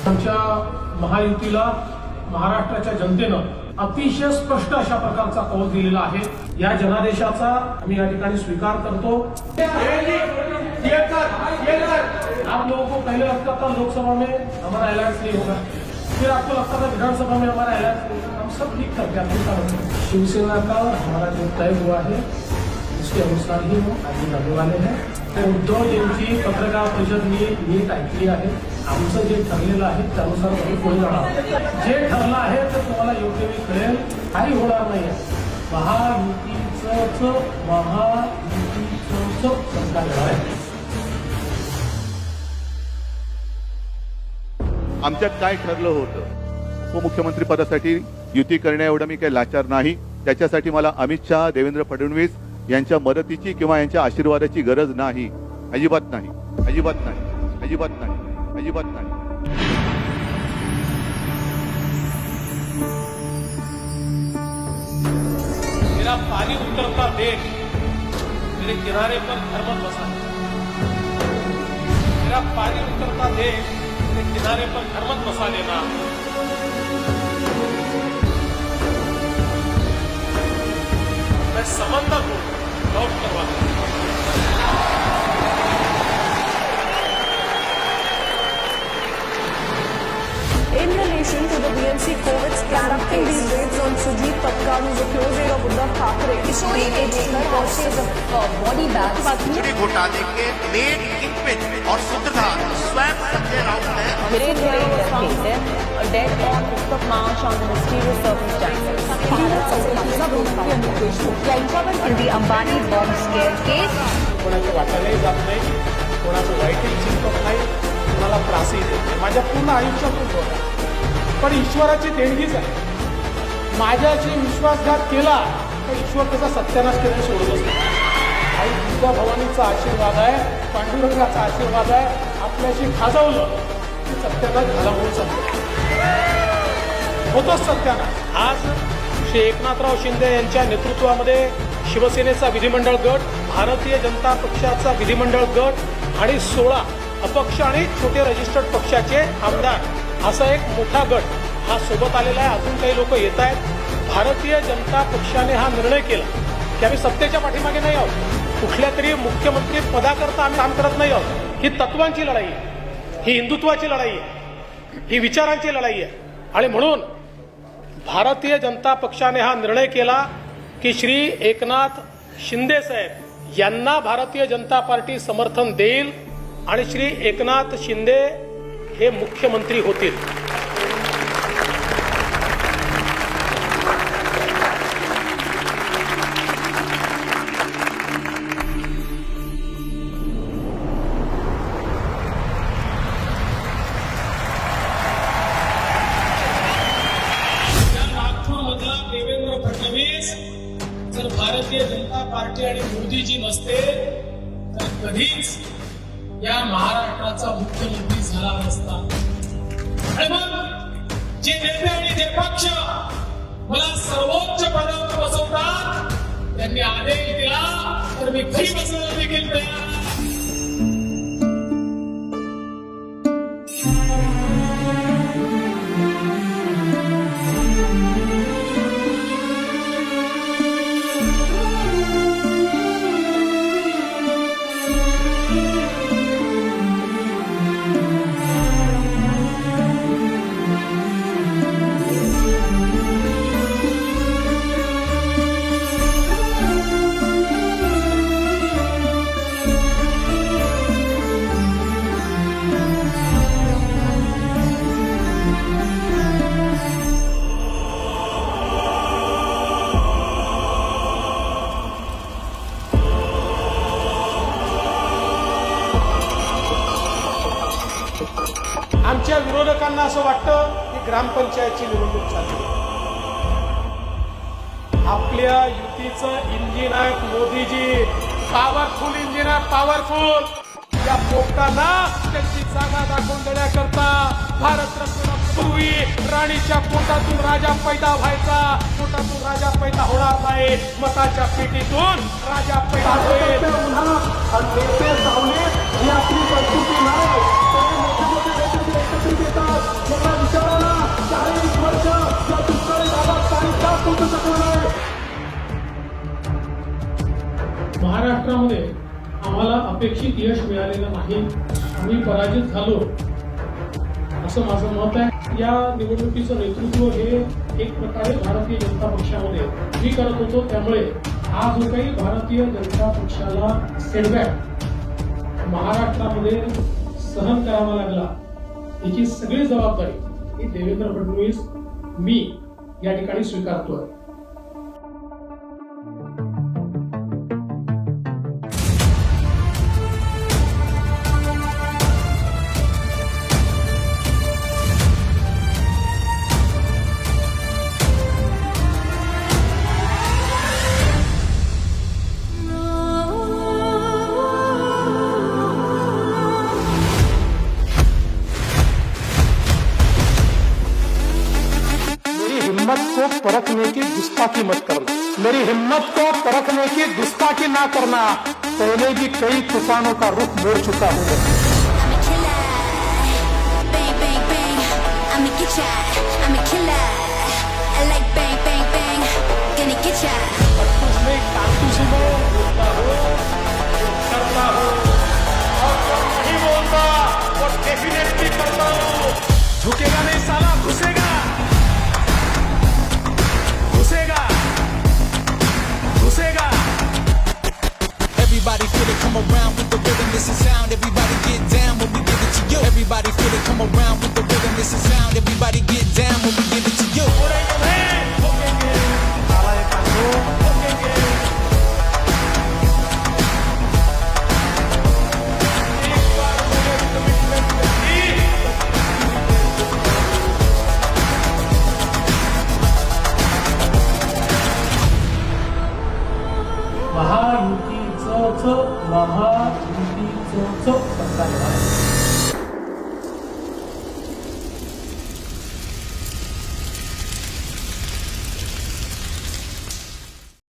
आमच्या महायुतीला महाराष्ट्राच्या जनतेनं अतिशय स्पष्ट अशा प्रकारचा कौल दिलेला आहे। या जनादेशाचा आम्ही या ठिकाणी स्वीकार करतो। आप लोगों को पहले लगता था लोकसभा में हमारा अलायंस नहीं होगा, फिर आपको लगता था विधानसभा में हमारा अलायंस होगा। हम सब ठीक करके आपको शिवसेना का हमारा जो तय हुआ है उसके अनुसार ही हम आगे जाने वाले हैं। उद्धवजींची पत्रकार परिषद नीट ऐकली आहे। आमचं जे ठरलेलं आहे त्यानुसार आम्ही पुढे जाणार आहोत। जे ठरलं आहे ते तुम्हाला योग्य वेळी कळेल, काही होणार नाही। महायुतीचं सरकार आहे। आमच्यात काय ठरलं होतं, उपमुख्यमंत्री पदासाठी युती करण्या एवढं मी काही लाचार नाही। त्याच्यासाठी मला अमित शहा, देवेंद्र फडणवीस यांच्या मदतीची किंवा यांच्या आशीर्वादाची गरज नाही, अजिबात नाही, अजिबात नाही, अजिबात नाही, अजिबात नाही। मेरा पानी उतरता देख मेरे किनारे पर घर मत बसा, मेरा पानी उतरता देख मेरे किनारे पर घर मत बसा लेना। मैं समंदर को लौट करवा In relation to the BMC COVID conducting these raids on Sujit Patkar, who is a close aide of Uddhav Thackeray, showing purchase of body bags. खिचड़ी घोटाले के मेन किंगपिन और सूत्रधार स्वयं संजय राउत है। A dead on Uttar March on mysterious circumstances. In the Ambani bomb scare case. कोणाच्या वाटायलाही जात नाही, कोणाचं वाईटही चिंतत नाही, कोणाला त्रासही देत नाही। माझ्या पूर्ण आयुष्यातून होता, पण ईश्वराची देणगीच आहे। माझ्याशी विश्वासघात केला तर ईश्वर त्याचा सत्यानाश केल्याने सोडतच नाही। आई दुर्गा भवानीचा आशीर्वाद आहे, पांडुरंगाचा आशीर्वाद आहे। आपल्याशी खाजवलं की सत्यानाश झाला म्हणून समजतो, होतोच सत्यानाश। आज श्री एकनाथराव शिंदे यांच्या नेतृत्वामध्ये शिवसेनेचा विधिमंडळ गट, भारतीय जनता पक्षाचा विधिमंडळ गट आणि 16 अपक्ष आणि छोटे रजिस्टर्ड पक्षाचे आमदार असा एक मोठा गट हा सोबत आलेला आहे। अजून काही लोक येत आहेत। भारतीय जनता पक्षाने हा निर्णय केला की आम्ही सत्तेच्या पाठीमागे नाही आहोत, कुठल्या तरी मुख्यमंत्री पदाकरता आम्ही काम करत नाही आहोत। ही तत्वांची लढाई आहे, ही हिंदुत्वाची लढाई आहे, ही विचारांची लढाई आहे। आणि म्हणून भारतीय जनता पक्षाने हा निर्णय केला की श्री एकनाथ शिंदे साहेब यांना भारतीय जनता पार्टी समर्थन देईल आणि श्री एकनाथ शिंदे हे मुख्यमंत्री होतील। नागपूरमधला देवेंद्र फडणवीस जर भारतीय जनता पार्टी आणि मोदीजी नसते तर कधीच या महाराष्ट्राचा मुख्यमंत्री झाला नसता। आणि मग जे नेते आणि जे पक्ष मला सर्वोच्च पदावर बसवतात त्यांनी आदेश दिला तर मी घरी बसवायला देखील तयार आहे। आमच्या विरोधकांना असं वाटतं की ग्रामपंचायतची निवडणूक चालली। आपल्या युतीचं इंजिन आहे मोदीजी, पॉवरफुल इंजिन आहे, पॉवरफुल। या पोपटाला त्यांची जागा दाखवून देण्याकरता भारतरत्न पूर्वी राणीच्या पोटातून राजा पैदा व्हायचा, पोटातून राजा पैदा होणार नाही, मताच्या पेटीतून राजा पैदा होईल। आपली संस्कृती नाही, मिळालेलं नाही. आम्ही पराजित झालो असं माझं मत आहे. या निवडणुकीचं नेतृत्व हे एक प्रकारे भारतीय जनता पक्षामध्ये मी करत होतो. त्यामुळे हा जो काही भारतीय जनता पक्षाला सेटबॅक महाराष्ट्रामध्ये सहन करावा लागला याची सगळी जबाबदारी ही देवेंद्र फडणवीस मी या ठिकाणी स्वीकारतोय. हिम्मत को परखने की गुस्ताखी मत करना, मेरी हिम्मत को परखने की गुस्ताखी ना करना. पहले भी कई तूफानों का रुख मोड़ चुका हूँ. I'm a killer, bang bang bang. I'm a get ya, I'm a killer. I like bang bang bang, gonna get ya. उसमें कारतूस में बोलता हो, करता हो, और जो नहीं बोलता वो डेफिनेटली करता हो. झुकेगा नहीं साला, घुसेगा घुसेगा घुसेगा. Everybody feel it, come around with the rhythm, this is sound. Everybody get down when we give it to you. Everybody feel it, come around with the rhythm, this is sound. Everybody get down when we give it to you. ठोकेंगे, नालायका को ठोकेंगे. एक बार मुझे commitment दी. महायुतीचं सरकार आहे.